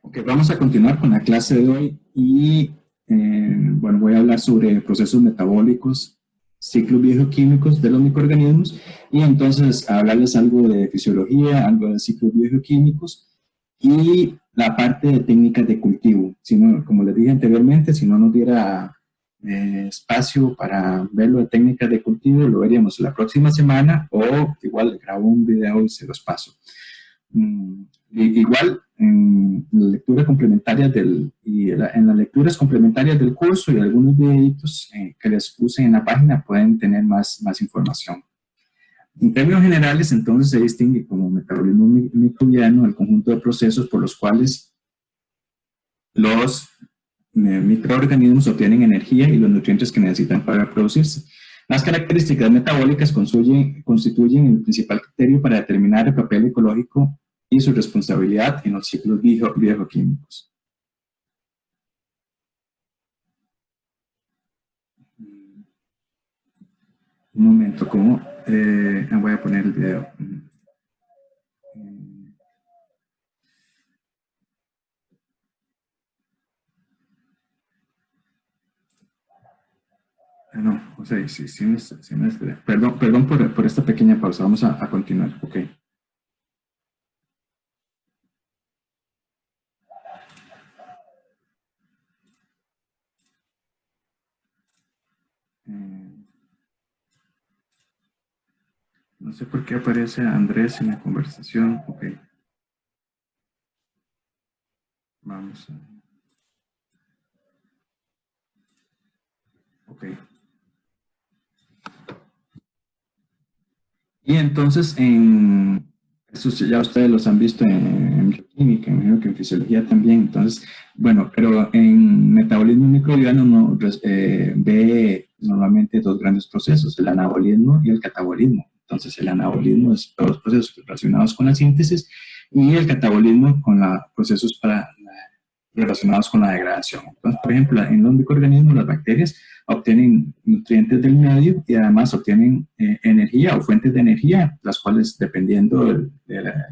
Ok, vamos a continuar con la clase de hoy y bueno, voy a hablar sobre procesos metabólicos, ciclos biogeoquímicos de los microorganismos y entonces hablarles algo de fisiología, algo de ciclos biogeoquímicos y la parte de técnicas de cultivo. Si no, como les dije anteriormente, si no nos diera espacio para verlo de técnicas de cultivo, lo veríamos la próxima semana o igual grabo un video y se los paso. Igual en la lectura complementaria en las lecturas complementarias del curso y algunos videitos que les puse en la página pueden tener más información. En términos generales, entonces se distingue como metabolismo microbiano el conjunto de procesos por los cuales los microorganismos obtienen energía y los nutrientes que necesitan para reproducirse. Las características metabólicas constituyen el principal criterio para determinar el papel ecológico y su responsabilidad en los ciclos biogeoquímicos. Un momento, ¿cómo? Voy a poner el video. No, o sea, sí me esperé. Perdón por esta pequeña pausa. Vamos a continuar. Ok. No sé por qué aparece Andrés en la conversación. Ok. Vamos a... Ok. Y entonces, estos ya ustedes los han visto en bioquímica, imagino que en fisiología también. Entonces, bueno, pero en metabolismo microbiano uno ve normalmente dos grandes procesos, el anabolismo y el catabolismo. Entonces, el anabolismo es todos los procesos relacionados con la síntesis y el catabolismo con los procesos relacionados con la degradación. Entonces, por ejemplo, en los microorganismos, las bacterias obtienen nutrientes del medio y además obtienen energía o fuentes de energía, las cuales, dependiendo del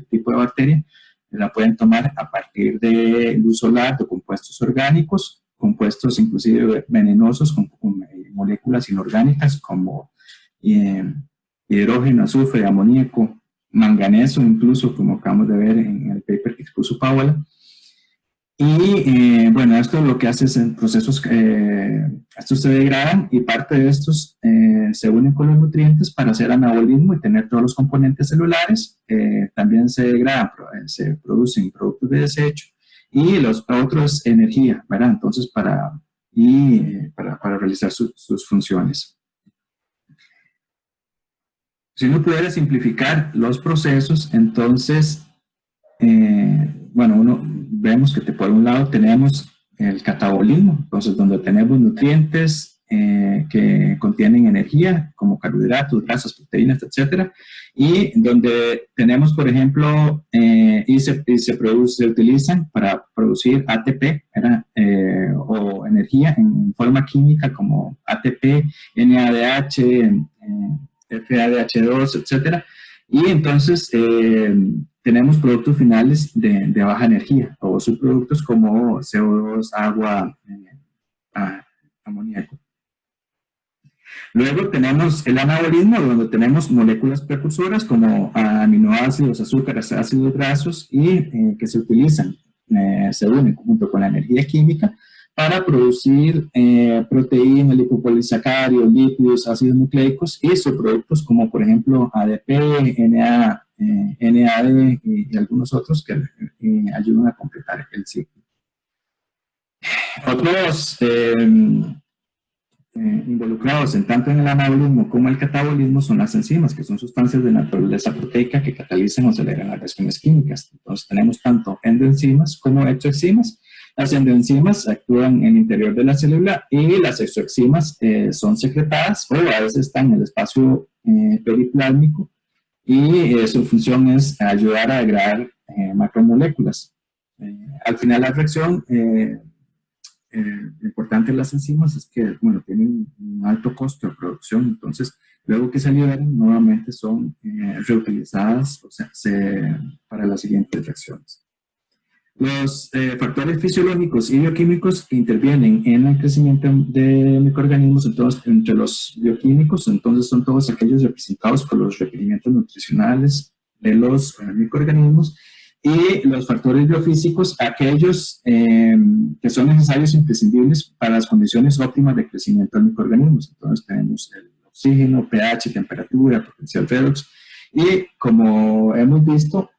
tipo de bacteria, la pueden tomar a partir de luz solar, de compuestos orgánicos, compuestos inclusive venenosos, con moléculas inorgánicas como hidrógeno, azufre, amoníaco, manganeso, incluso, como acabamos de ver en el paper que expuso Paola. Y bueno, esto lo que hace es en procesos, estos se degradan y parte de estos se unen con los nutrientes para hacer anabolismo y tener todos los componentes celulares. También se degradan, se producen productos de desecho y los otros energía, ¿verdad? Entonces, para realizar sus funciones. Si uno pudiera simplificar los procesos, entonces, bueno, vemos que por un lado tenemos el catabolismo, entonces donde tenemos nutrientes que contienen energía, como carbohidratos, grasas, proteínas, etcétera, y donde tenemos, por ejemplo, se utilizan para producir ATP, o energía en forma química como ATP, NADH, FADH2, etcétera, y entonces tenemos productos finales de baja energía o subproductos como CO2, agua, amoníaco. Luego tenemos el anabolismo, donde tenemos moléculas precursoras como aminoácidos, azúcares, ácidos grasos y que se utilizan, se unen junto con la energía química para producir proteínas, lipopolisacáridos, lípidos, ácidos nucleicos y subproductos como por ejemplo ADP, NAD y algunos otros que ayudan a completar el ciclo. Otros involucrados tanto en el anabolismo como el catabolismo son las enzimas, que son sustancias de naturaleza proteica que catalizan o aceleran las reacciones químicas. Entonces tenemos tanto endoenzimas como exoenzimas. Las endoenzimas actúan en el interior de la célula y las exoenzimas son secretadas o a veces están en el espacio periplásmico y su función es ayudar a degradar macromoléculas. Al final la reacción lo importante de las enzimas es que, bueno, tienen un alto costo de producción, entonces, luego que se liberan, nuevamente son reutilizadas, o sea, para las siguientes reacciones. Los factores fisiológicos y bioquímicos que intervienen en el crecimiento de microorganismos, entonces, entre los bioquímicos, entonces son todos aquellos representados por los requerimientos nutricionales de los microorganismos, y los factores biofísicos, aquellos que son necesarios e imprescindibles para las condiciones óptimas de crecimiento de microorganismos. Entonces tenemos el oxígeno, pH, temperatura, potencial redox, y como hemos visto,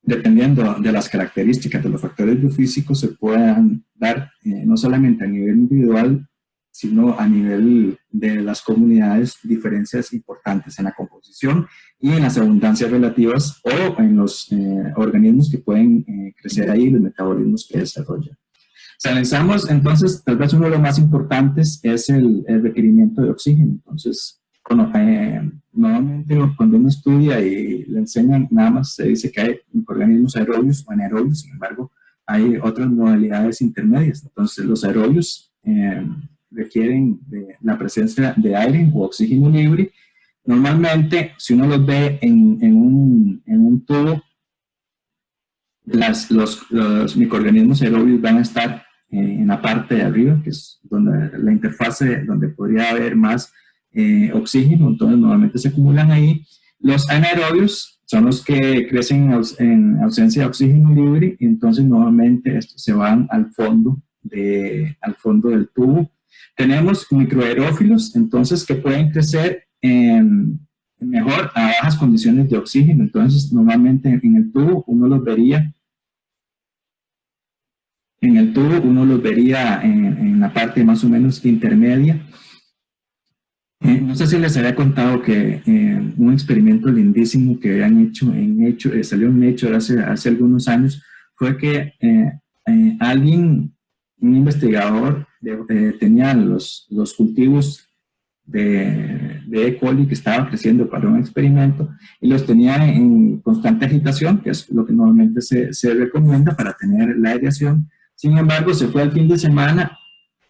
dependiendo de las características de los factores biofísicos, se puedan dar no solamente a nivel individual, sino a nivel de las comunidades, diferencias importantes en la composición y en las abundancias relativas o en los organismos que pueden crecer ahí, los metabolismos que desarrollan. Si analizamos, entonces, tal vez uno de los más importantes es el requerimiento de oxígeno. Entonces, bueno, normalmente cuando uno estudia y le enseñan, nada más se dice que hay microorganismos aerobios o anaerobios. Sin embargo, hay otras modalidades intermedias. Entonces, los aerobios requieren de la presencia de aire o oxígeno libre. Normalmente, si uno los ve en un tubo, los microorganismos aerobios van a estar en la parte de arriba, que es donde la interfase, donde podría haber más oxígeno, entonces normalmente se acumulan ahí. Los anaerobios son los que crecen en ausencia de oxígeno libre, y entonces normalmente estos se van al fondo del tubo. Tenemos microaerófilos, entonces, que pueden crecer mejor a bajas condiciones de oxígeno. Entonces normalmente en el tubo uno los vería en la parte más o menos intermedia. No sé si les había contado que un experimento lindísimo que habían hecho, salió en Nature hace algunos años, fue que un investigador, tenía los cultivos de E. coli que estaba creciendo para un experimento, y los tenía en constante agitación, que es lo que normalmente se recomienda para tener la aireación. Sin embargo, se fue al fin de semana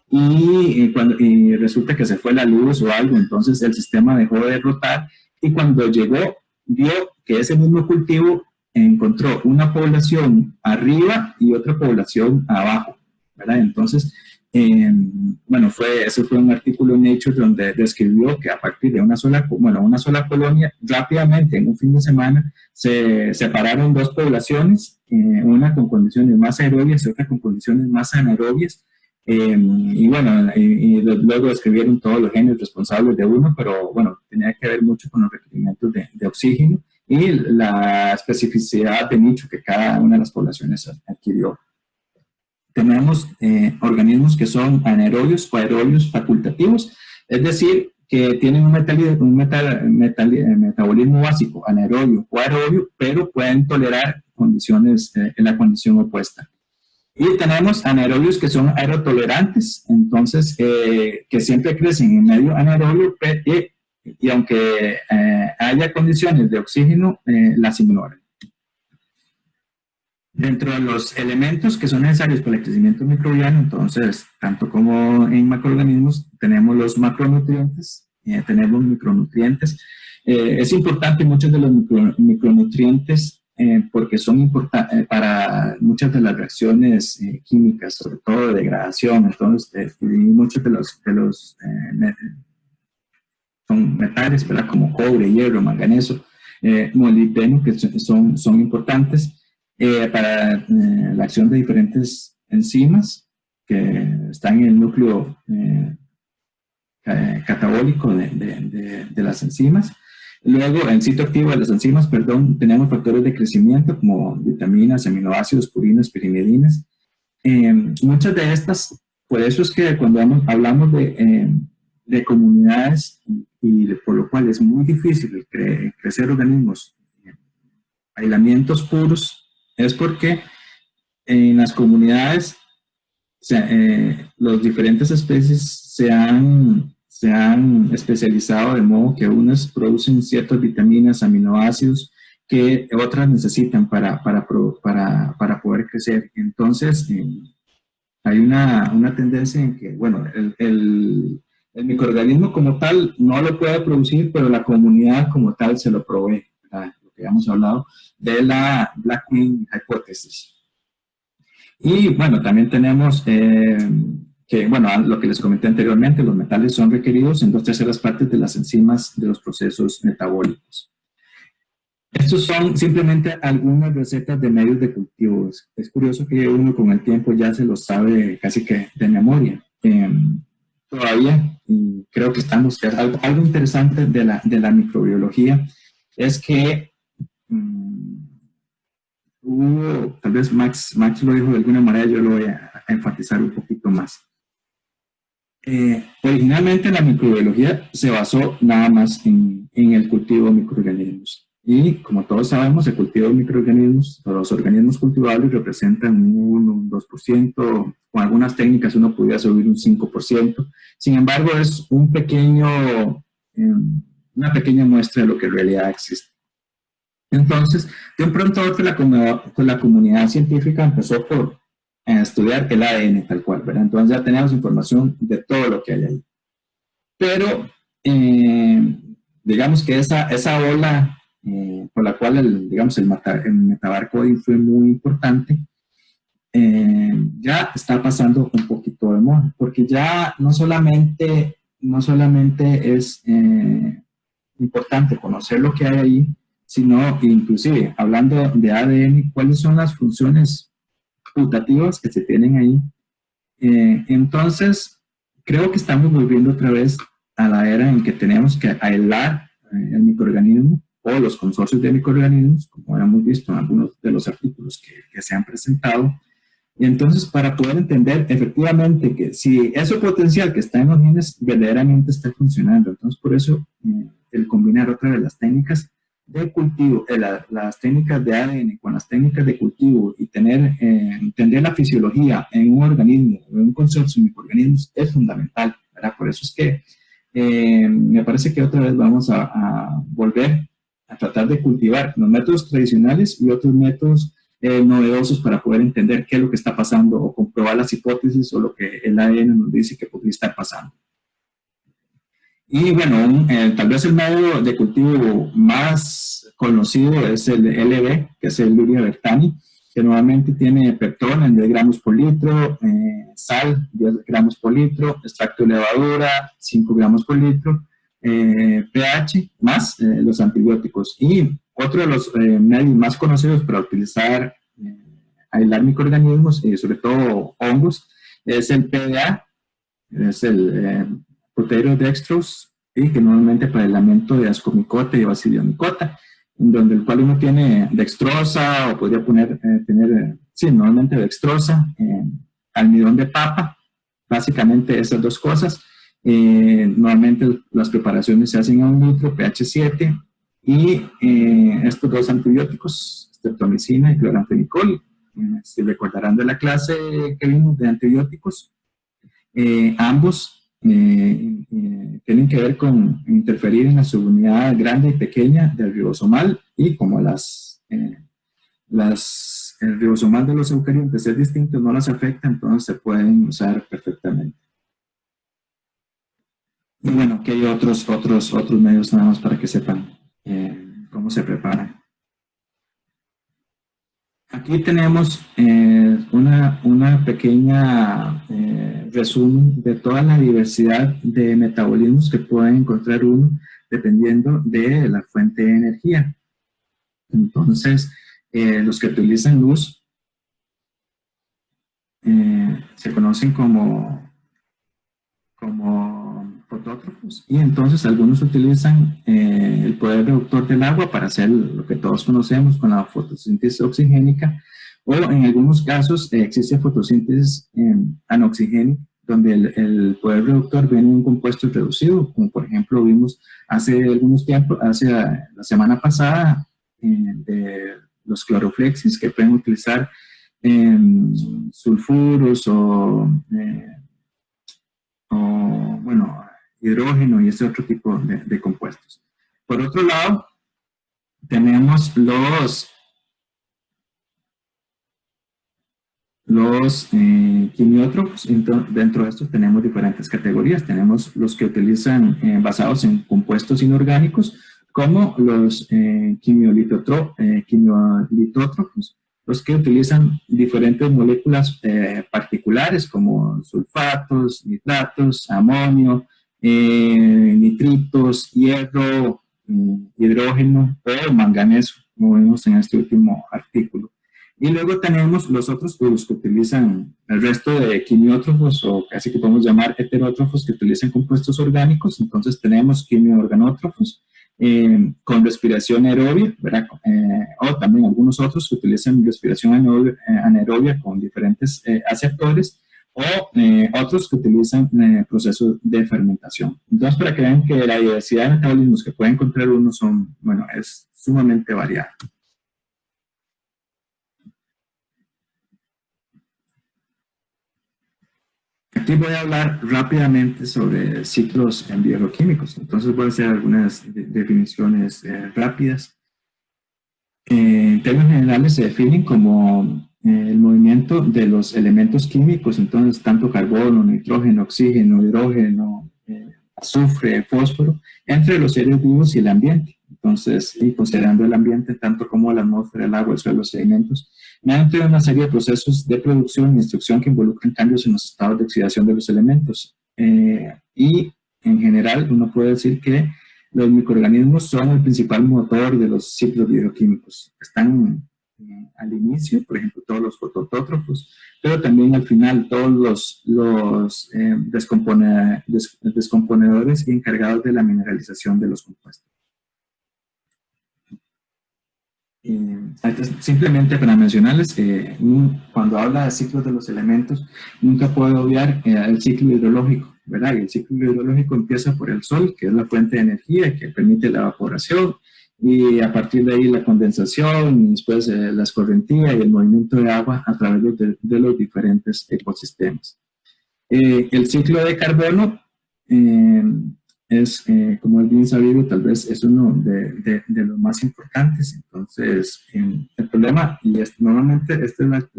y resulta que se fue la luz o algo, entonces el sistema dejó de rotar, y cuando llegó vio que ese mismo cultivo encontró una población arriba y otra población abajo, ¿verdad? Entonces, bueno, ese fue un artículo en Nature donde describió que a partir de una sola colonia, rápidamente en un fin de semana se separaron dos poblaciones, una con condiciones más aerobias y otra con condiciones más anaerobias. Y bueno, luego describieron todos los genes responsables de uno, pero bueno, tenía que ver mucho con los requerimientos de oxígeno y la especificidad de nicho que cada una de las poblaciones adquirió. Tenemos organismos que son anaerobios o aerobios facultativos, es decir, que tienen un metabolismo básico anaerobio o aerobio, pero pueden tolerar condiciones en la condición opuesta. Y tenemos anaerobios que son aerotolerantes, entonces que siempre crecen en medio anaerobio, y aunque haya condiciones de oxígeno, las ignoran. Dentro de los elementos que son necesarios para el crecimiento microbiano, entonces, tanto como en macroorganismos, tenemos los macronutrientes, tenemos micronutrientes. Es importante muchos de los micronutrientes porque son importantes para muchas de las reacciones químicas, sobre todo de degradación. Entonces, muchos de los son metales, ¿verdad? Como cobre, hierro, manganeso, molibdeno, que son importantes para la acción de diferentes enzimas que están en el núcleo catabólico de las enzimas. Luego, en el sitio activo de las enzimas, tenemos factores de crecimiento como vitaminas, aminoácidos, purinas, pirimidines. Muchas de estas, por eso es que cuando hablamos de comunidades, y por lo cual es muy difícil crecer organismos aislamientos puros, es porque en las comunidades las diferentes especies se han especializado de modo que unas producen ciertas vitaminas, aminoácidos que otras necesitan para poder crecer. Entonces, hay una tendencia en que, bueno, el microorganismo como tal no lo puede producir, pero la comunidad como tal se lo provee, ¿verdad? Lo que hemos hablado de la Black Queen hipótesis. Y bueno, también tenemos que, bueno, lo que les comenté anteriormente, los metales son requeridos en 2/3 de las enzimas de los procesos metabólicos. Estos son simplemente algunas recetas de medios de cultivo. Es curioso que uno con el tiempo ya se lo sabe casi que de memoria. Todavía, y creo que estamos, que algo interesante de la microbiología es que hubo, tal vez Max lo dijo de alguna manera, yo lo voy a enfatizar un poquito más. Originalmente la microbiología se basó nada más en el cultivo de microorganismos. Y como todos sabemos, el cultivo de microorganismos, los organismos cultivables representan un 1, un 2%, con algunas técnicas uno podría subir un 5%. Sin embargo, es un pequeño, una pequeña muestra de lo que en realidad existe. Entonces, de un pronto a otro, la comunidad científica empezó por estudiar el ADN tal cual, ¿verdad? Entonces ya tenemos información de todo lo que hay ahí. Pero, digamos que esa ola por la cual digamos, el metabar coding fue muy importante, ya está pasando un poquito de moda, porque ya no solamente es importante conocer lo que hay ahí, sino inclusive, hablando de ADN, cuáles son las funciones putativas que se tienen ahí. Entonces, creo que estamos volviendo otra vez a la era en que tenemos que aislar el microorganismo o los consorcios de microorganismos, como hemos visto en algunos de los artículos que se han presentado. Y entonces, para poder entender efectivamente que si ese potencial que está en los genes verdaderamente está funcionando. Entonces, por eso, el combinar otra vez las técnicas de cultivo, las técnicas de ADN con las técnicas de cultivo y entender la fisiología en un organismo, en un consorcio de microorganismos es fundamental, ¿verdad? Por eso es que me parece que otra vez vamos a volver a tratar de cultivar los métodos tradicionales y otros métodos novedosos para poder entender qué es lo que está pasando o comprobar las hipótesis o lo que el ADN nos dice que podría estar pasando. Y bueno, tal vez el medio de cultivo más conocido es el LB, que es el Luria bertani, que normalmente tiene peptón en 10 gramos por litro, sal 10 gramos por litro, extracto de levadura 5 gramos por litro, pH más los antibióticos. Y otro de los medios más conocidos para utilizar, aislar microorganismos y sobre todo hongos, es el PDA, es el Proterodextrose, y que normalmente para el aislamiento de ascomicota y bacillomicota, donde el cual uno tiene dextrosa o podría tener, sí, normalmente dextrosa, almidón de papa, básicamente esas dos cosas. Normalmente las preparaciones se hacen a 1 litro, pH 7, y estos dos antibióticos, streptomicina y cloranfenicol, si recordarán de la clase que vimos de antibióticos, ambos tienen que ver con interferir en la subunidad grande y pequeña del ribosomal, y como el ribosomal de los eucariontes es distinto, no las afecta, entonces se pueden usar perfectamente. Y bueno, aquí hay otros medios nada más para que sepan cómo se preparan. Aquí tenemos una pequeña resumen de toda la diversidad de metabolismos que puede encontrar uno dependiendo de la fuente de energía. Entonces, los que utilizan luz se conocen como fotótrofos, y entonces algunos utilizan el poder reductor del agua para hacer lo que todos conocemos con la fotosíntesis oxigénica, o en algunos casos existe fotosíntesis anoxigénica, donde el poder reductor viene de un compuesto reducido, como por ejemplo vimos hace algunos tiempos, hace la semana pasada, de los cloroflexis, que pueden utilizar sulfuros o bueno, hidrógeno y ese otro tipo de compuestos. Por otro lado, tenemos los quimiótropos. Dentro de estos tenemos diferentes categorías. Tenemos los que utilizan basados en compuestos inorgánicos, como los quimiolitótropos, los que utilizan diferentes moléculas particulares como sulfatos, nitratos, amonio, nitritos, hierro, hidrógeno o manganeso, como vemos en este último artículo. Y luego tenemos los otros grupos que utilizan el resto de quimiótrofos, o casi que podemos llamar heterótrofos, que utilizan compuestos orgánicos. Entonces tenemos quimioorganótrofos con respiración aerobia, ¿verdad? O también algunos otros que utilizan respiración anaerobia con diferentes aceptores, o otros que utilizan procesos de fermentación. Entonces, para que vean que la diversidad de metabolismos que puede encontrar uno son, bueno, es sumamente variada. Aquí voy a hablar rápidamente sobre ciclos en bioquímicos. Entonces voy a hacer algunas definiciones rápidas. En términos generales se definen como el movimiento de los elementos químicos, entonces tanto carbono, nitrógeno, oxígeno, hidrógeno, azufre, fósforo, entre los seres vivos y el ambiente. Entonces, y considerando el ambiente tanto como la atmósfera, el agua, el suelo, los sedimentos, mediante una serie de procesos de producción y destrucción que involucran cambios en los estados de oxidación de los elementos. Y en general uno puede decir que los microorganismos son el principal motor de los ciclos bioquímicos. Están al inicio, por ejemplo, todos los fotoautótrofos, pero también al final todos los descomponedores encargados de la mineralización de los compuestos. Simplemente para mencionarles, cuando habla de ciclos de los elementos, nunca puedo obviar el ciclo hidrológico, ¿verdad? Y el ciclo hidrológico empieza por el sol, que es la fuente de energía que permite la evaporación, y a partir de ahí la condensación, y después la escorrentía y el movimiento de agua a través de los diferentes ecosistemas. El ciclo de carbono es, como es bien sabido, tal vez es uno de los más importantes. Entonces, el problema, y normalmente esta es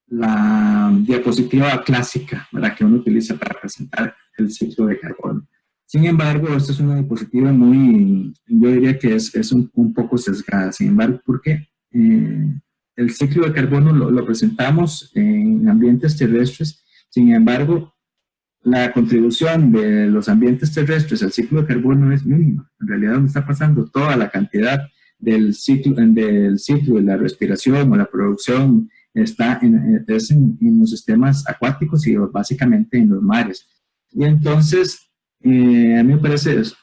la diapositiva clásica, ¿verdad?, que uno utiliza para presentar el ciclo de carbono. Sin embargo, esta es una diapositiva muy, yo diría que es un poco sesgada. Sin embargo, porque el ciclo de carbono lo presentamos en ambientes terrestres. Sin embargo, la contribución de los ambientes terrestres al ciclo de carbono es mínima. En realidad, donde está pasando toda la cantidad del ciclo de la respiración o la producción está en los sistemas acuáticos y básicamente en los mares. Y entonces, a mí me parece es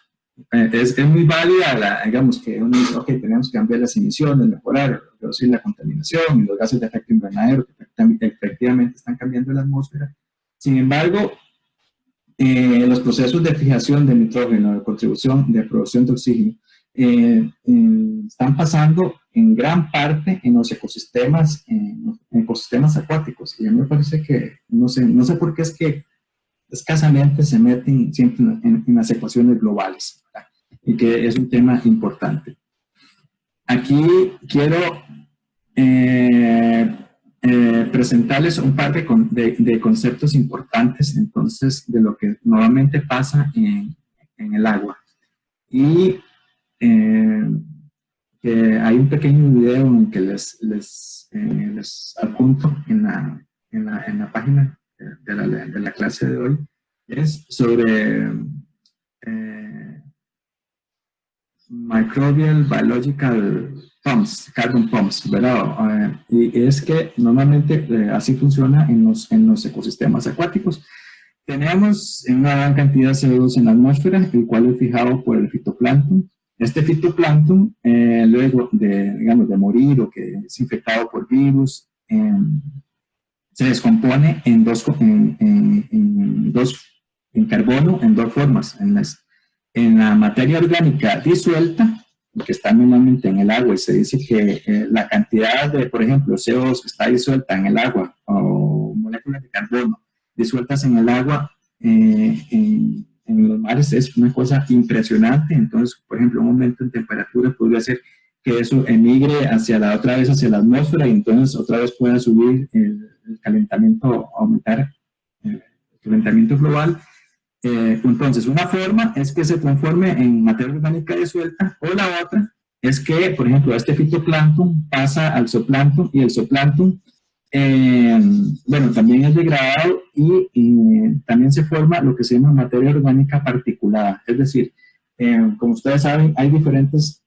muy válida, digamos, que uno dice, ok, tenemos que cambiar las emisiones, mejorar, reducir la contaminación y los gases de efecto invernadero que efectivamente están cambiando la atmósfera. Sin embargo, los procesos de fijación de nitrógeno, de contribución, de producción de oxígeno, están pasando en gran parte en los ecosistemas, en ecosistemas acuáticos. Y a mí me parece que, no sé por qué es que escasamente se meten siempre en las ecuaciones globales, ¿verdad? Y que es un tema importante. Aquí quiero presentarles un par de conceptos importantes, entonces, de lo que normalmente pasa en el agua. Y hay un pequeño video en que les adjunto en la página de la clase de hoy. Es sobre microbial biological pumps, carbon pumps, ¿verdad? Y es que normalmente así funciona en los ecosistemas acuáticos. Tenemos una gran cantidad de CO2 en la atmósfera, el cual es fijado por el fitoplancton. Este fitoplancton, luego digamos, de morir o que es infectado por virus, se descompone en carbono en dos formas. En la materia orgánica disuelta, que está normalmente en el agua, y se dice que la cantidad de, por ejemplo, CO2 que está disuelta en el agua, o moléculas de carbono disueltas en el agua, en los mares, es una cosa impresionante. Entonces, por ejemplo, un aumento en temperatura podría hacer que eso emigre hacia la atmósfera, y entonces otra vez pueda subir el calentamiento, aumentar el calentamiento global. Entonces, una forma es que se transforme en materia orgánica disuelta, o la otra es que, por ejemplo, este fitoplancton pasa al zooplancton y el zooplancton, bueno, también es degradado y también se forma lo que se llama materia orgánica particulada. Es decir, como ustedes saben, hay diferentes,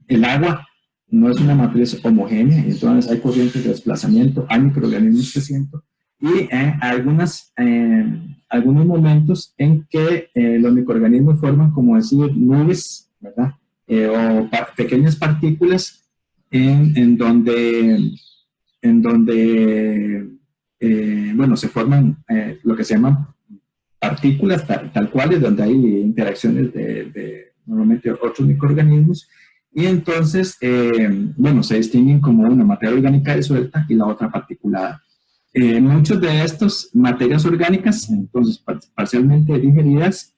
el agua no es una matriz homogénea, entonces hay corrientes de desplazamiento, hay microorganismos creciendo y algunos momentos en que los microorganismos forman, como decir, nubes, ¿verdad? O pequeñas partículas en donde, bueno, se forman lo que se llaman partículas tal cuales, donde hay interacciones de normalmente otros microorganismos, y entonces, bueno, se distinguen como una materia orgánica disuelta y la otra particulada. Muchas de estas materias orgánicas, entonces parcialmente digeridas,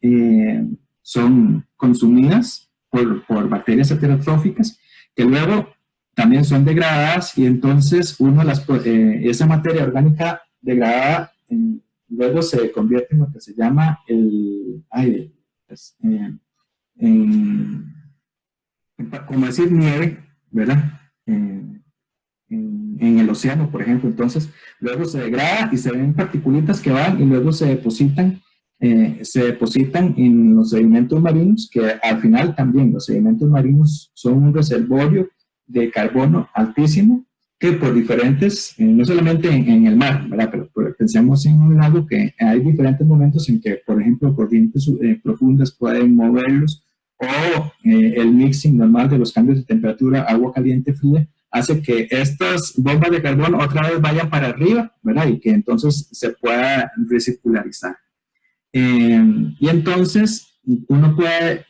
son consumidas por bacterias heterotróficas, que luego también son degradadas y entonces esa materia orgánica degradada luego se convierte en lo que se llama como decir nieve, ¿verdad? En el océano, por ejemplo. Entonces, luego se degrada y se ven particulitas que van y luego se depositan en los sedimentos marinos, que al final también los sedimentos marinos son un reservorio de carbono altísimo, que por diferentes, no solamente en el mar, ¿verdad? Pero pensemos en un lago que hay diferentes momentos en que, por ejemplo, corrientes profundas pueden moverlos, o el mixing normal de los cambios de temperatura, agua caliente, fría, hace que estas bombas de carbono otra vez vayan para arriba, ¿verdad? Y que entonces se pueda recircularizar. Y entonces uno puede,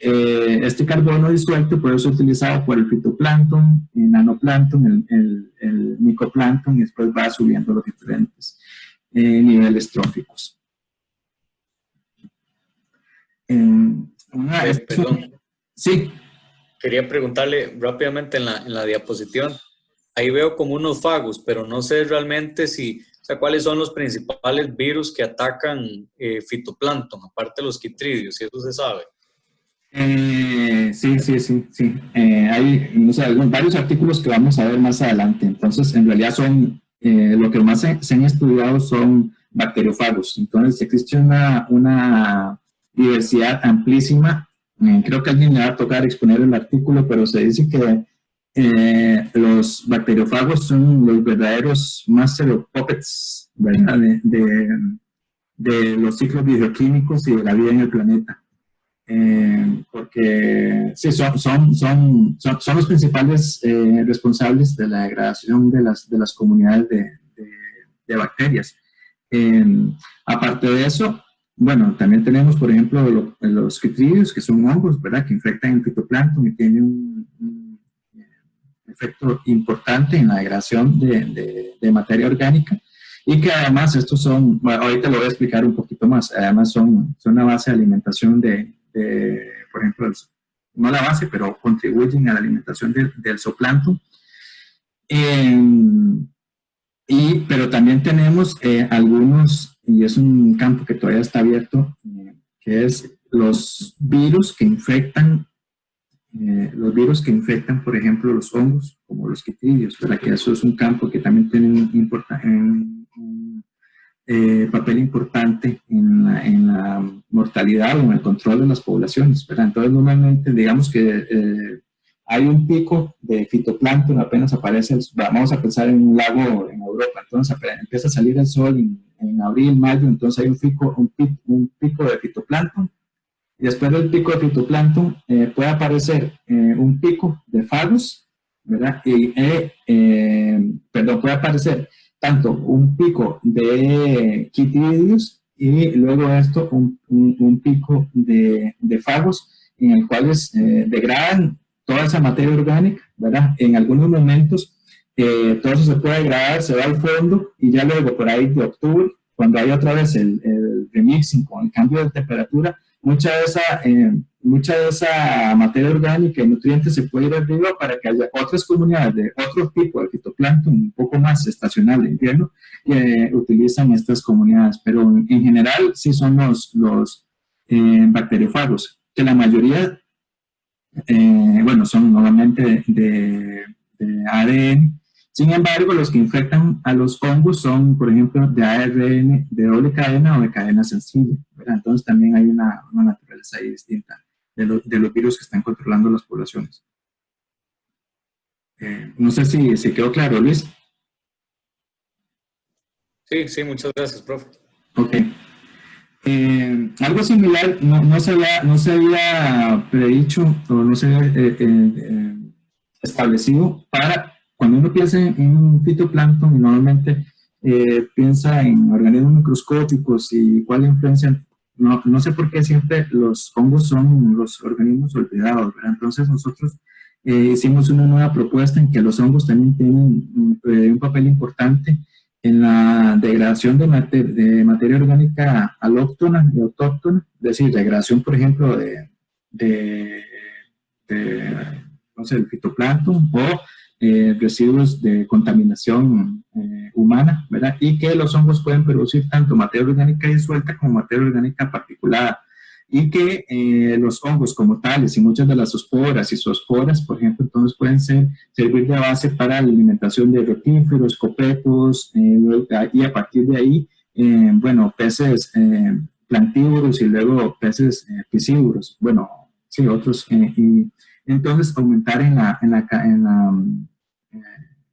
este carbono disuelto puede ser utilizado por el fitoplancton, el nanoplancton, el micoplancton, y después va subiendo los diferentes niveles tróficos. Perdón. Sí. Quería preguntarle rápidamente en la diapositiva. Ahí veo como unos fagos, pero no sé realmente cuáles son los principales virus que atacan fitoplancton, aparte de los quitridios, si eso se sabe. Sí. Hay varios artículos que vamos a ver más adelante. Entonces, en realidad lo que más se han estudiado son bacteriófagos. Entonces, existe una diversidad amplísima. Creo que a alguien le va a tocar exponer el artículo, pero se dice que los bacteriófagos son los verdaderos master of puppets, ¿verdad? De los ciclos bioquímicos y de la vida en el planeta. Porque sí, son los principales responsables de la degradación de las comunidades de bacterias. Aparte de eso, bueno, también tenemos, por ejemplo, los quitridios, que son hongos, ¿verdad?, que infectan el fitoplancton y tienen un efecto importante en la degradación de materia orgánica, y que además estos son, bueno, ahorita lo voy a explicar un poquito más, además son una base de alimentación por ejemplo, no la base, pero contribuyen a la alimentación del zooplancton. Pero también tenemos algunos, y es un campo que todavía está abierto, que es los virus que infectan, por ejemplo, los hongos, como los quitridios, ¿verdad? Que eso es un campo que también tiene un papel importante en la mortalidad o en el control de las poblaciones, ¿verdad? Entonces, normalmente, digamos que hay un pico de fitoplancton, apenas aparece, vamos a pensar en un lago en Europa, entonces empieza a salir el sol en abril, mayo, entonces hay un pico de fitoplancton, y después del pico de fitoplancton puede aparecer un pico de fagos, ¿verdad? Puede aparecer tanto un pico de quitridios y luego un pico de fagos, en el cual degradan toda esa materia orgánica, ¿verdad? En algunos momentos todo eso se puede degradar, se va al fondo, y ya luego por ahí de octubre, cuando hay otra vez el remixing con el cambio de temperatura, mucha de esa materia orgánica y nutrientes se puede ir arriba para que haya otras comunidades de otro tipo de fitoplancton un poco más estacional de invierno que utilizan estas comunidades, pero en general sí son los bacteriófagos, que la mayoría Bueno, son normalmente de ADN. Sin embargo, los que infectan a los hongos son, por ejemplo, de ARN de doble cadena o de cadena sencilla, ¿verdad? Entonces también hay una naturaleza ahí distinta de los virus que están controlando las poblaciones. No sé si quedó claro, Luis. Sí, sí, muchas gracias, profe. Ok. Algo similar no se había predicho o no se había establecido para cuando uno piensa en un fitoplancton y normalmente piensa en organismos microscópicos y cuál influencia. No sé por qué siempre los hongos son los organismos olvidados, ¿verdad? Entonces nosotros hicimos una nueva propuesta en que los hongos también tienen un papel importante en la degradación de materia orgánica alóctona y autóctona, es decir, degradación, por ejemplo, de no sé, el fitoplancton o residuos de contaminación humana, ¿verdad? Y que los hongos pueden producir tanto materia orgánica disuelta como materia orgánica particulada. Y que los hongos como tales y muchas de las esporas y zoosporas, por ejemplo, entonces pueden servir de base para la alimentación de rotíferos, copetos, y a partir de ahí, bueno, peces plantívoros y luego peces piscívoros, bueno, sí, otros, y entonces aumentar en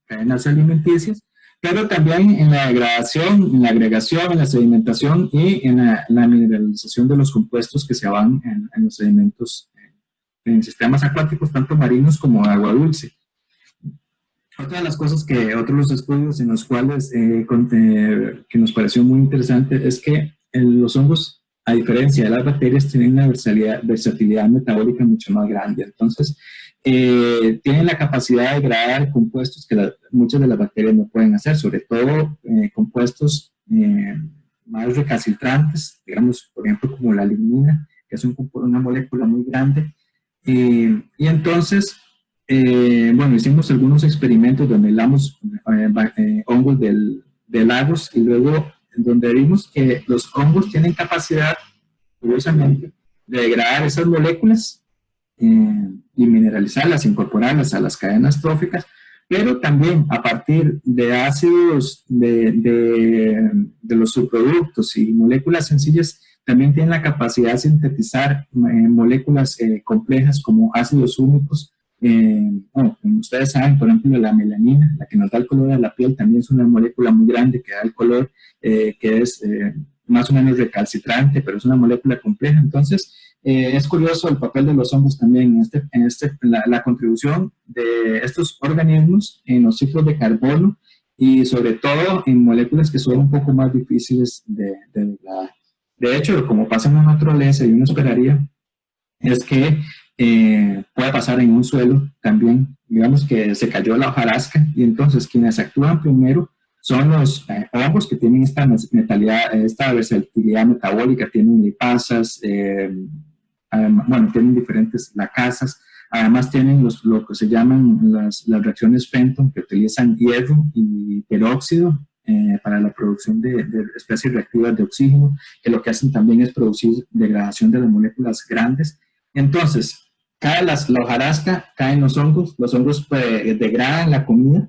cadenas alimenticias, pero también en la degradación, en la agregación, en la sedimentación y en la mineralización de los compuestos que se van en los sedimentos, en sistemas acuáticos, tanto marinos como de agua dulce. Otra de las cosas otros de los estudios en los cuales que nos pareció muy interesante es que los hongos, a diferencia de las bacterias, tienen una versatilidad metabólica mucho más grande. Entonces, tienen la capacidad de degradar compuestos que muchas de las bacterias no pueden hacer, sobre todo compuestos más recalcitrantes, digamos, por ejemplo, como la lignina, que es una molécula muy grande. Y entonces, bueno, hicimos algunos experimentos donde helamos hongos de lagos y luego donde vimos que los hongos tienen capacidad, curiosamente, de degradar esas moléculas y mineralizarlas, incorporarlas a las cadenas tróficas, pero también a partir de ácidos de los subproductos y moléculas sencillas, también tienen la capacidad de sintetizar moléculas complejas como ácidos úmicos. Bueno, como ustedes saben, por ejemplo, la melanina, la que nos da el color de la piel, también es una molécula muy grande que da el color, que es más o menos recalcitrante, pero es una molécula compleja. Entonces, es curioso el papel de los hongos también la contribución de estos organismos en los ciclos de carbono y sobre todo en moléculas que son un poco más difíciles de degradar. De hecho, como pasa en la naturaleza y uno esperaría, es que puede pasar en un suelo también. Digamos que se cayó la hojarasca y entonces quienes actúan primero son los hongos que tienen esta versatilidad metabólica, tienen lipasas, bueno, tienen diferentes lacasas, además tienen lo que se llaman las reacciones Fenton, que utilizan hierro y peróxido para la producción de especies reactivas de oxígeno, que lo que hacen también es producir degradación de las moléculas grandes. Entonces, cae la hojarasca, caen los hongos pues, degradan la comida,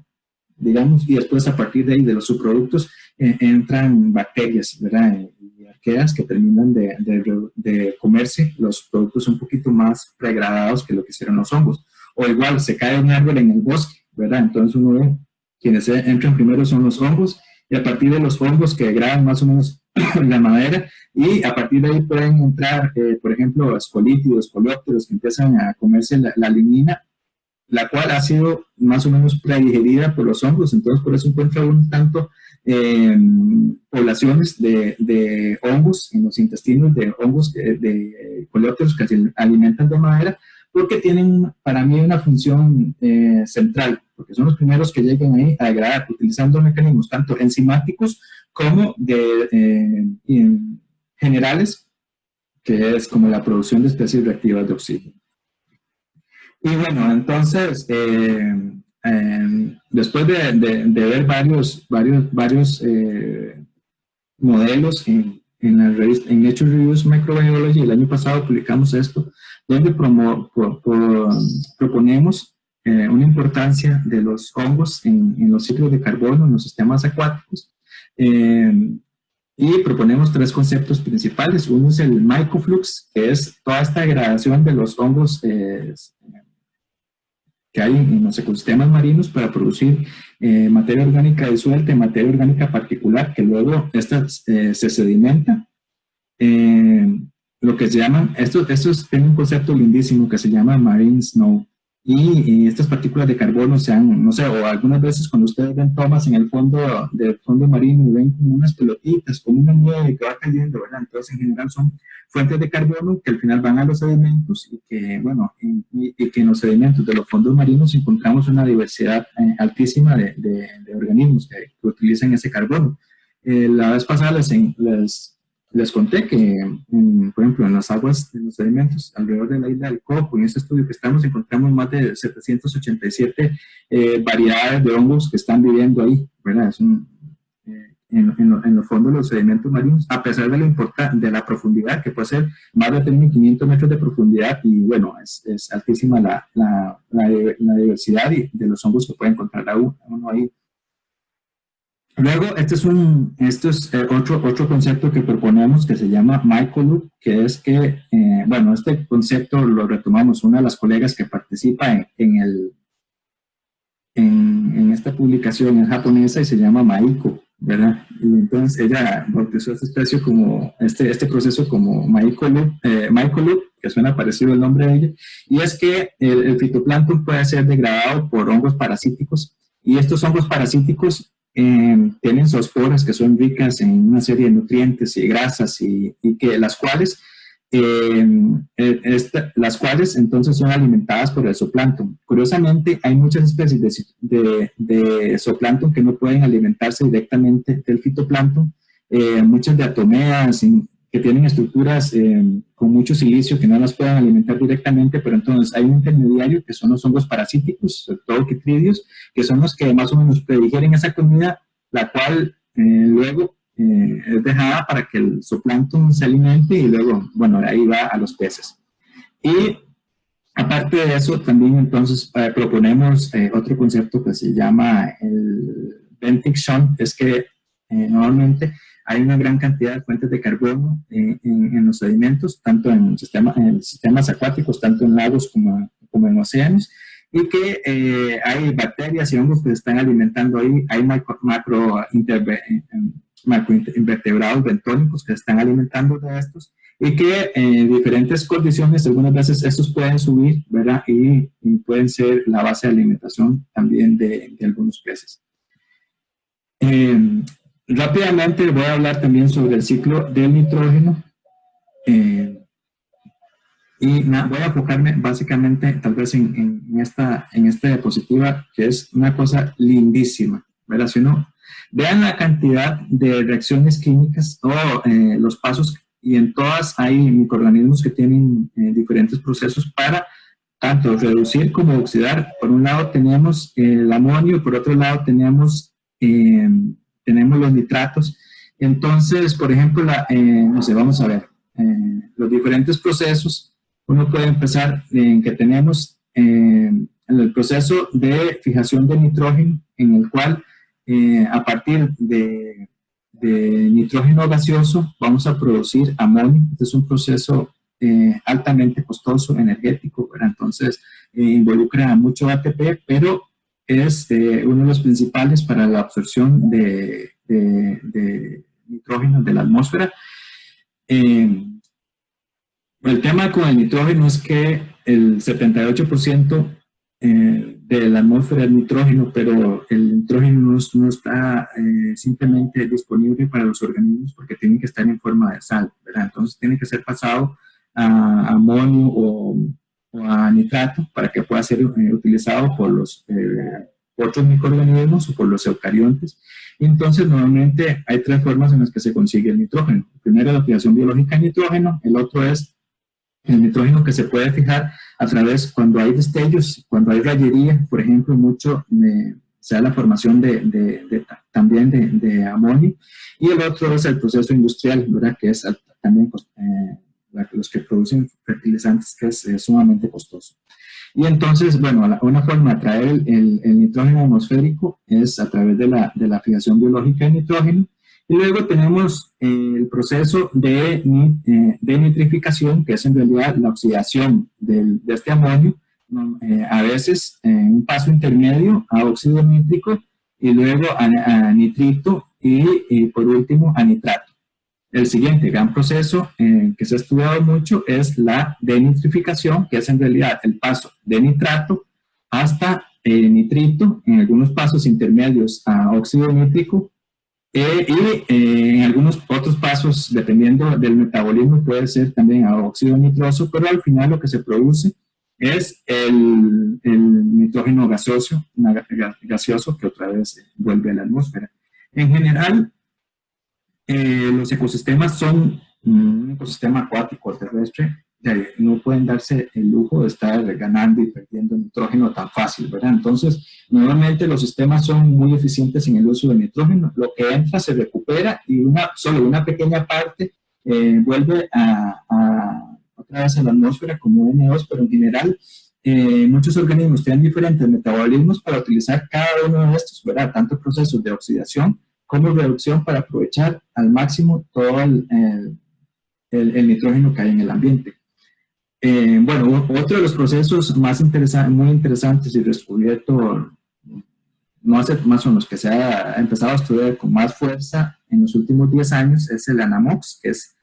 digamos, y después a partir de ahí, de los subproductos, entran bacterias, ¿verdad? Y arqueas que terminan de comerse los productos un poquito más pregradados que lo que hicieron los hongos. O igual, se cae un árbol en el bosque, ¿verdad? Entonces uno ve, quienes entran primero son los hongos, y a partir de los hongos que degradan más o menos la madera, y a partir de ahí pueden entrar, por ejemplo, escolítidos, coleópteros que empiezan a comerse la lignina, la cual ha sido más o menos predigerida por los hongos. Entonces por eso encuentra un tanto poblaciones de hongos en los intestinos, de hongos de coleópteros que se alimentan de madera, porque tienen para mí una función central, porque son los primeros que llegan ahí a degradar, utilizando mecanismos tanto enzimáticos como generales, que es como la producción de especies reactivas de oxígeno. Y bueno, entonces, después de ver varios modelos en la revista, en Nature Reviews Microbiology, el año pasado publicamos esto, donde proponemos una importancia de los hongos en los ciclos de carbono, en los sistemas acuáticos, y proponemos 3 conceptos principales. Uno es el mycoflux, que es toda esta degradación de los hongos que hay en los ecosistemas marinos para producir materia orgánica disuelta y materia orgánica particular, que luego esta se sedimenta. Lo que se llaman, tiene un concepto lindísimo que se llama marine snow, y estas partículas de carbono no sé, o algunas veces cuando ustedes ven tomas en el fondo del fondo marino y ven como unas pelotitas, como una nieve que va cayendo, ¿verdad? Entonces, en general son fuentes de carbono que al final van a los sedimentos y que, bueno, y que en los sedimentos de los fondos marinos encontramos una diversidad altísima de organismos que utilizan ese carbono. La vez pasada les conté que, por ejemplo, en las aguas de los sedimentos alrededor de la isla del Coco, en ese estudio que estamos, encontramos más de 787 variedades de hongos que están viviendo ahí, ¿verdad? En los fondos de los sedimentos marinos, a pesar de la profundidad, que puede ser más de 3.500 metros de profundidad, y bueno, es altísima la diversidad de los hongos que puede encontrar uno ahí. Luego, este es otro concepto que proponemos que se llama mycoloop, que es que, bueno, este concepto lo retomamos una de las colegas que participa en esta publicación, en japonesa, y se llama Maiko, ¿verdad? Y entonces ella bautizó este proceso como mycoloop, que suena parecido el nombre de ella, y es que el fitoplancton puede ser degradado por hongos parasíticos, y estos hongos parasíticos tienen zoosporas que son ricas en una serie de nutrientes y grasas y que las cuales entonces son alimentadas por el zooplancton. Curiosamente, hay muchas especies de zooplancton que no pueden alimentarse directamente del fitoplancton, muchas diatomeas que tienen estructuras con mucho silicio que no las pueden alimentar directamente, pero entonces hay un intermediario que son los hongos parasíticos, sobre todo quitridios, que son los que más o menos predigieren esa comida, la cual luego es dejada para que el zooplancton se alimente y luego, bueno, ahí va a los peces. Y aparte de eso, también entonces proponemos otro concepto que se llama el benthic shunt, es que normalmente hay una gran cantidad de fuentes de carbono en los sedimentos, tanto en sistemas acuáticos, tanto en lagos como en océanos, y que hay bacterias y hongos que se están alimentando ahí, hay macroinvertebrados bentónicos que se están alimentando de estos, y que en diferentes condiciones, algunas veces estos pueden subir, ¿verdad? Y pueden ser la base de alimentación también de algunos peces. Rápidamente voy a hablar también sobre el ciclo del nitrógeno y voy a enfocarme básicamente tal vez en esta diapositiva, que es una cosa lindísima, ¿verdad? Si uno vean la cantidad de reacciones químicas o los pasos, y en todas hay microorganismos que tienen diferentes procesos para tanto reducir como oxidar. Por un lado tenemos el amonio, por otro lado tenemos los nitratos. Entonces, por ejemplo, no sé, vamos a ver, los diferentes procesos. Uno puede empezar en que tenemos el proceso de fijación de nitrógeno, en el cual a partir de nitrógeno gaseoso vamos a producir amonio. Este es un proceso altamente costoso, energético, ¿verdad? Entonces involucra mucho ATP, pero es uno de los principales para la absorción de nitrógeno de la atmósfera. El tema con el nitrógeno es que el 78% de la atmósfera es nitrógeno, pero el nitrógeno no está simplemente disponible para los organismos porque tiene que estar en forma de sal, ¿verdad? Entonces tiene que ser pasado a amonio o a nitrato para que pueda ser utilizado por los otros microorganismos o por los eucariontes. Y entonces normalmente hay 3 formas en las que se consigue el nitrógeno. El primero es la fijación biológica de nitrógeno, el otro es el nitrógeno que se puede fijar a través, cuando hay destellos, cuando hay rayería, por ejemplo, se da la formación de también de amonio, y el otro es el proceso industrial, ¿verdad? Que es también los que producen fertilizantes, que es sumamente costoso. Y entonces, bueno, una forma de traer el nitrógeno atmosférico es a través de la fijación biológica de nitrógeno. Y luego tenemos el proceso de nitrificación, que es en realidad la oxidación de este amonio, a veces un paso intermedio a óxido nítrico y luego a nitrito y por último a nitrato. El siguiente gran proceso que se ha estudiado mucho es la denitrificación, que es en realidad el paso de nitrato hasta nitrito, en algunos pasos intermedios a óxido nítrico, y en algunos otros pasos, dependiendo del metabolismo, puede ser también a óxido nitroso, pero al final lo que se produce es el nitrógeno gaseoso que otra vez vuelve a la atmósfera. En general, los ecosistemas son un ecosistema acuático terrestre, no pueden darse el lujo de estar ganando y perdiendo nitrógeno tan fácil, ¿verdad? Entonces, normalmente los sistemas son muy eficientes en el uso del nitrógeno, lo que entra se recupera y solo una pequeña parte vuelve otra vez a la atmósfera como N2, pero en general muchos organismos tienen diferentes metabolismos para utilizar cada uno de estos, ¿verdad? Tanto procesos de oxidación como reducción para aprovechar al máximo todo el nitrógeno que hay en el ambiente. Bueno, otro de los procesos muy interesantes y descubierto no hace más o menos que se ha empezado a estudiar con más fuerza en los últimos 10 años es el ANAMOX, que es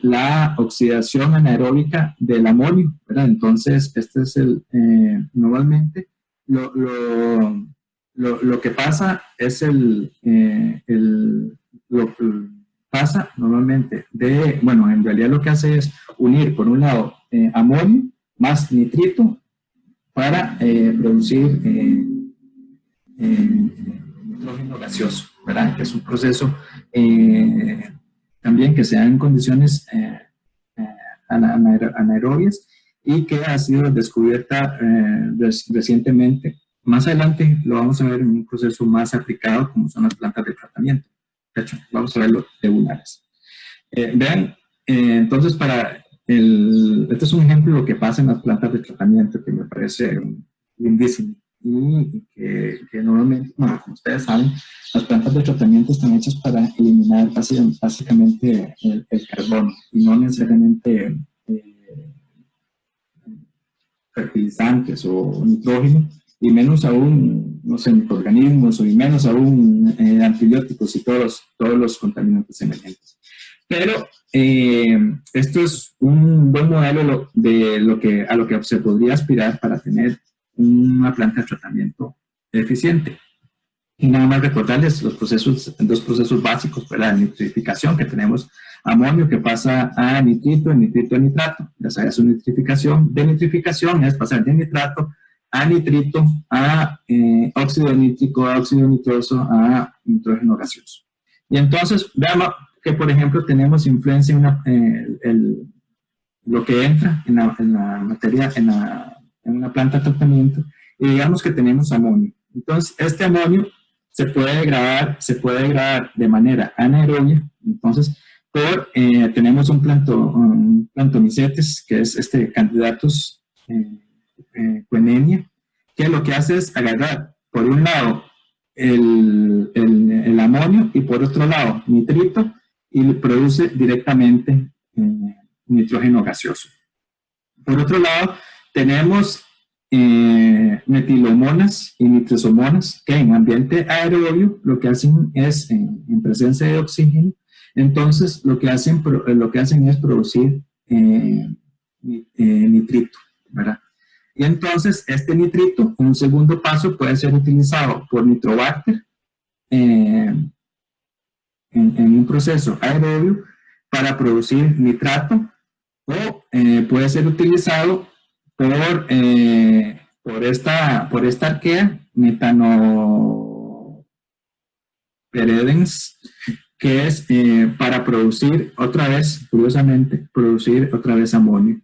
la oxidación anaeróbica del amonio, ¿verdad? Entonces, este es normalmente lo que pasa es pasa normalmente bueno, en realidad lo que hace es unir por un lado amonio más nitrito para producir nitrógeno gaseoso, ¿verdad? Que es un proceso también que se da en condiciones anaerobias y que ha sido descubierta recientemente. Más adelante lo vamos a ver en un proceso más aplicado como son las plantas de tratamiento. De hecho, vamos a verlo de una vez. Vean, entonces este es un ejemplo de lo que pasa en las plantas de tratamiento que me parece lindísimo y que normalmente, bueno, como ustedes saben, las plantas de tratamiento están hechas para eliminar básicamente el carbono y no necesariamente fertilizantes o nitrógeno, y menos aún, no sé, microorganismos, y menos aún antibióticos y todos los contaminantes emergentes. Pero esto es un buen modelo a lo que se podría aspirar para tener una planta de tratamiento eficiente. Y nada más recordarles dos procesos básicos para la nitrificación, que tenemos amonio que pasa a nitrito, nitrito a nitrato. Ya sabes, su nitrificación. Denitrificación es pasar de nitrato a nitrito, a óxido nítrico, a óxido nitroso, a nitrógeno gaseoso. Y entonces, veamos que, por ejemplo, tenemos influencia en lo que entra en la materia, en una planta de tratamiento, y digamos que tenemos amonio. Entonces, este amonio se puede degradar de manera anaerobia. Entonces, tenemos un plantomicetes, que es Candidatus quinenia, que lo que hace es agarrar, por un lado, el amonio y por otro lado, nitrito, y produce directamente nitrógeno gaseoso. Por otro lado, tenemos metilomonas y nitrosomonas que en ambiente aerobio lo que hacen es, en presencia de oxígeno, entonces lo que hacen es producir nitrito, ¿verdad? Y entonces este nitrito, un segundo paso, puede ser utilizado por Nitrobacter en un proceso aerobio para producir nitrato, o puede ser utilizado por esta arquea, metanoperedens, que es para producir otra vez, curiosamente, amonio.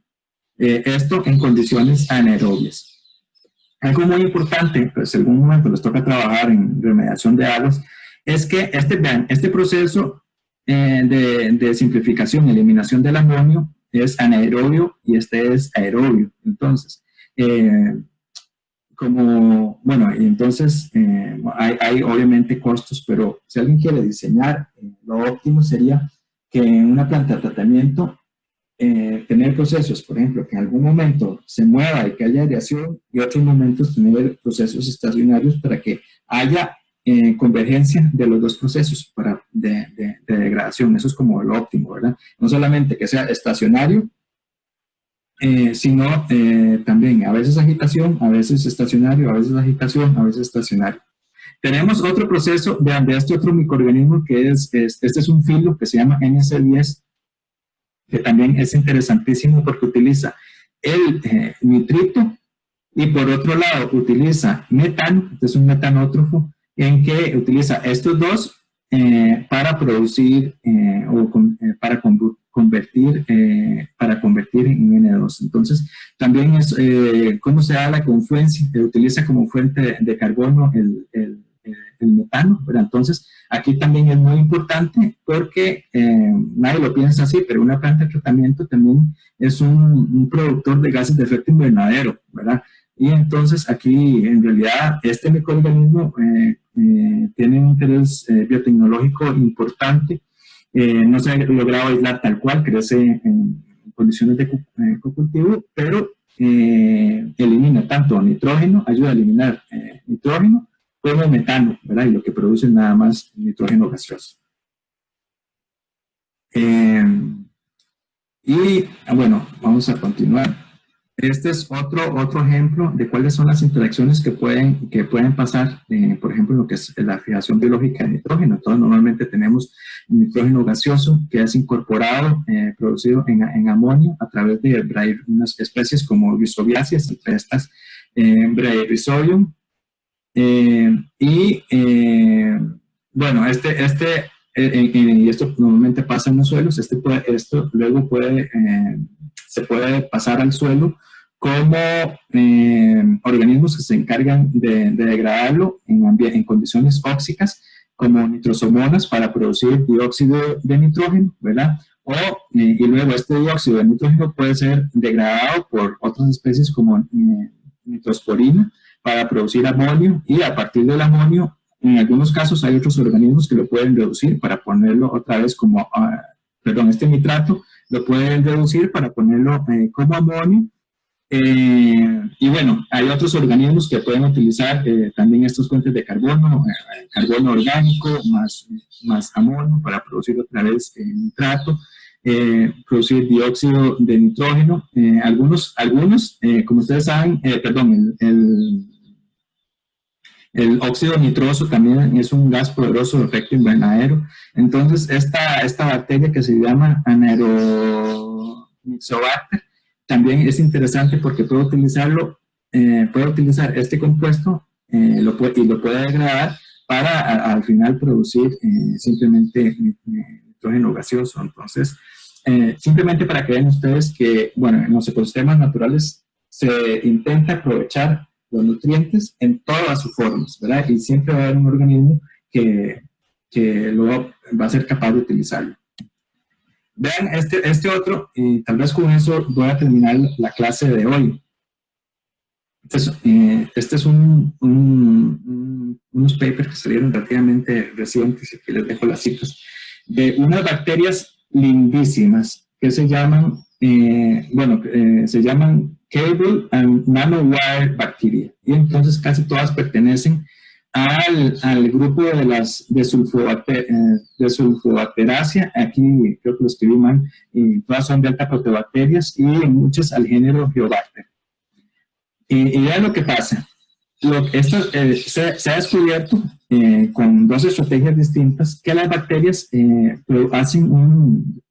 Esto en condiciones anaerobias. Algo muy importante, pues en algún momento les toca trabajar en remediación de aguas, es que este proceso de simplificación y eliminación del amonio es anaerobio y este es aerobio. Entonces, y entonces hay obviamente costos, pero si alguien quiere diseñar, lo óptimo sería que en una planta de tratamiento tener procesos, por ejemplo, que en algún momento se mueva y que haya aireación y otros momentos tener procesos estacionarios para que haya convergencia de los dos procesos de degradación. Eso es como lo óptimo, ¿verdad? No solamente que sea estacionario, sino también a veces agitación, a veces estacionario, a veces agitación, a veces estacionario. Tenemos otro proceso de este otro microorganismo que este es un filo que se llama NC10, que también es interesantísimo porque utiliza el nitrito y por otro lado utiliza metano, este es un metanótrofo, en que utiliza estos dos para producir para convertir en N2. Entonces, también es cómo se da la confluencia, se utiliza como fuente de carbono el metano, ¿verdad? Entonces, aquí también es muy importante porque nadie lo piensa así, pero una planta de tratamiento también es un productor de gases de efecto invernadero, ¿verdad? Y entonces aquí, en realidad, este microorganismo tiene un interés biotecnológico importante. No se ha logrado aislar tal cual, crece en condiciones de cocultivo, pero elimina tanto nitrógeno, ayuda a eliminar nitrógeno, como metano, ¿verdad? Y lo que produce es nada más nitrógeno gaseoso. Bueno, vamos a continuar. Este es otro ejemplo de cuáles son las interacciones que pueden pasar, por ejemplo, en lo que es la fijación biológica de nitrógeno. Entonces, normalmente tenemos nitrógeno gaseoso que es incorporado, producido en amonio a través de unas especies como Rhizobiaceae, entre estas Bradyrhizodium. Bueno, y esto normalmente pasa en los suelos, esto luego se puede pasar al suelo como organismos que se encargan de degradarlo en condiciones óxicas, como nitrosomonas para producir dióxido de nitrógeno, ¿verdad? Y luego este dióxido de nitrógeno puede ser degradado por otras especies como nitrosporina para producir amonio, y a partir del amonio, en algunos casos hay otros organismos que lo pueden reducir para ponerlo otra vez como, este nitrato lo pueden reducir para ponerlo como amonio. Y bueno, hay otros organismos que pueden utilizar también estas fuentes de carbono, carbono orgánico más amonio para producir otra vez nitrato, producir dióxido de nitrógeno. Algunos como ustedes saben, el óxido nitroso también es un gas poderoso de efecto invernadero. Entonces, esta bacteria que se llama Anaeromyxobacter también es interesante porque puede utilizar este compuesto y lo puede degradar para al final producir simplemente nitrógeno gaseoso. Entonces, simplemente para que vean ustedes que, bueno, en los ecosistemas naturales se intenta aprovechar los nutrientes en todas sus formas, ¿verdad? Y siempre va a haber un organismo que luego va a ser capaz de utilizarlo. Vean este otro, y tal vez con eso voy a terminar la clase de hoy. Este es unos papers que salieron relativamente recientes, y aquí les dejo las citas, de unas bacterias lindísimas que se llaman, Cable and Nanowire Bacteria. Y entonces casi todas pertenecen al grupo de Sulfobaterácea. Aquí creo que lo escribí mal, y todas son delta proteobacterias, y muchas al género Geobacter. Y vean lo que pasa. Se ha descubierto con dos estrategias distintas que las bacterias tienen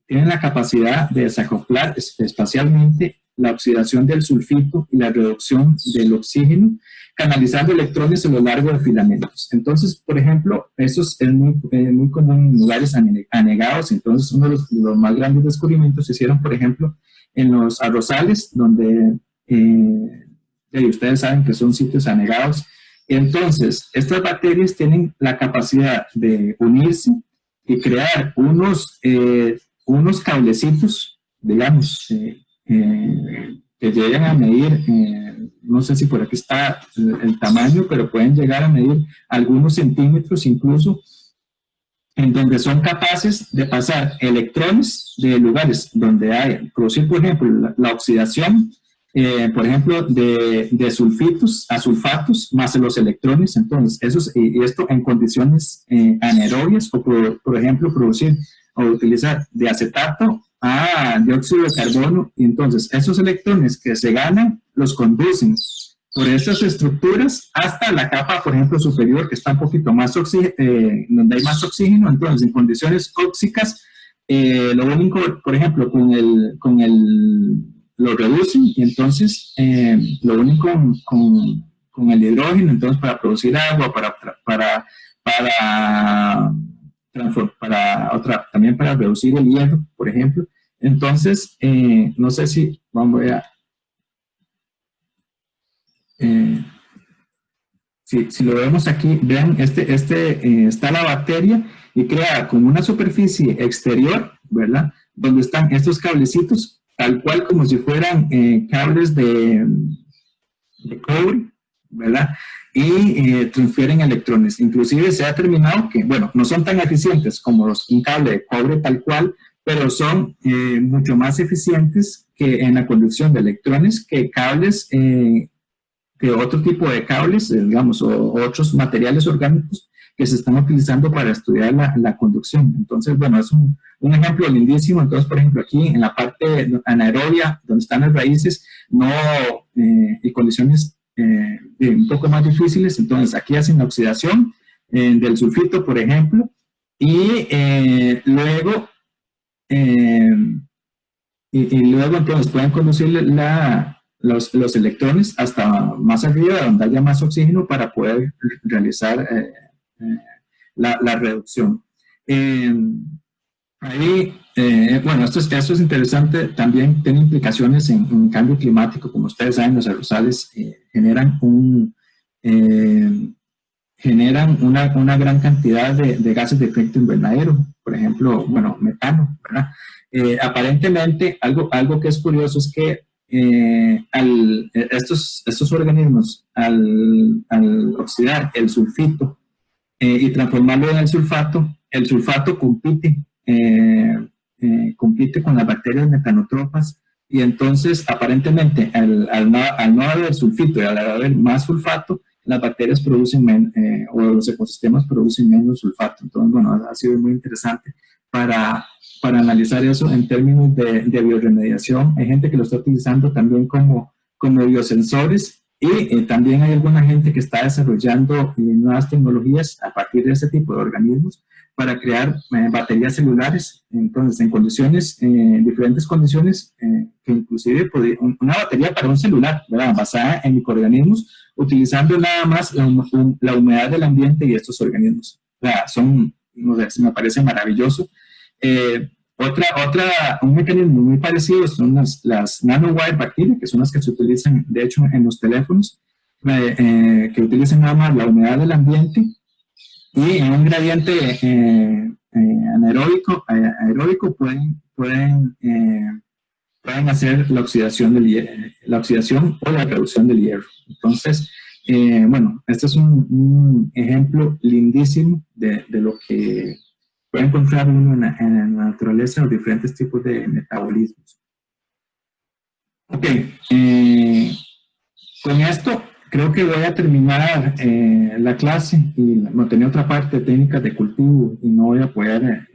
la capacidad de desacoplar espacialmente la oxidación del sulfito y la reducción del oxígeno, canalizando electrones a lo largo de filamentos. Entonces, por ejemplo, eso es muy común en lugares anegados. Entonces, uno de los más grandes descubrimientos se hicieron, por ejemplo, en los arrozales, donde y ustedes saben que son sitios anegados. Entonces, estas bacterias tienen la capacidad de unirse y crear unos cablecitos, digamos, que llegan a medir, no sé si por aquí está el tamaño, pero pueden llegar a medir algunos centímetros incluso, en donde son capaces de pasar electrones de lugares donde hay, producir, por ejemplo, la oxidación, por ejemplo, de sulfitos a sulfatos, más los electrones. Entonces, y esto en condiciones anaerobias, o por ejemplo, producir o utilizar de acetato a dióxido de carbono. Y entonces, esos electrones que se ganan, los conducen por estas estructuras hasta la capa, por ejemplo, superior, que está un poquito más donde hay más oxígeno. Entonces, en condiciones tóxicas, lo único, por ejemplo, lo reducen, y entonces lo único con el hidrógeno, entonces para producir agua, también para reducir el hierro, por ejemplo. Entonces, no sé si vamos a... si lo vemos aquí, vean, está la bacteria y crea como una superficie exterior, ¿verdad? Donde están estos cablecitos, tal cual como si fueran cables de cobre, ¿verdad? Y transfieren electrones. Inclusive se ha determinado que, bueno, no son tan eficientes como un cable de cobre tal cual, pero son mucho más eficientes que en la conducción de electrones que cables, que otro tipo de cables, digamos, o otros materiales orgánicos que se están utilizando para estudiar la conducción. Entonces, bueno, es un ejemplo lindísimo. Entonces, por ejemplo, aquí en la parte anaerobia, donde están las raíces, y condiciones un poco más difíciles, entonces aquí hacen la oxidación del sulfito, por ejemplo, y luego entonces pueden conducir los electrones hasta más arriba, donde haya más oxígeno, para poder realizar la reducción. Bueno, esto es interesante, también tiene implicaciones en cambio climático. Como ustedes saben, los aerosoles generan una gran cantidad de gases de efecto invernadero, por ejemplo, bueno, metano, ¿verdad? Aparentemente, algo que es curioso es que estos organismos, al oxidar el sulfito y transformarlo en el sulfato compite con las bacterias metanotrofas, y entonces aparentemente al no haber sulfito y al haber más sulfato, las bacterias o los ecosistemas producen menos sulfato. Entonces, bueno, ha sido muy interesante para analizar eso en términos de bioremediación. Hay gente que lo está utilizando también como biosensores, y también hay alguna gente que está desarrollando nuevas tecnologías a partir de ese tipo de organismos para crear baterías celulares. Entonces, en diferentes condiciones, que inclusive una batería para un celular, ¿verdad?, basada en microorganismos, utilizando nada más la humedad del ambiente y estos organismos. O sea, no sé, me parece maravilloso. Un mecanismo muy parecido son las nanowire bacterias, que son las que se utilizan, de hecho, en los teléfonos, que utilizan nada más la humedad del ambiente, y en un gradiente aeróbico pueden hacer la oxidación o la reducción del hierro. Entonces, bueno, este es un ejemplo lindísimo de lo que puede encontrar uno en la naturaleza, los diferentes tipos de metabolismos. Ok, con esto creo que voy a terminar la clase, y no tenía otra parte, técnicas de cultivo, y no voy a poder,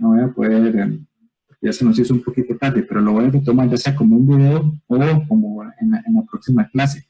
ya se nos hizo un poquito tarde, pero lo voy a retomar ya sea como un video o como en la próxima clase.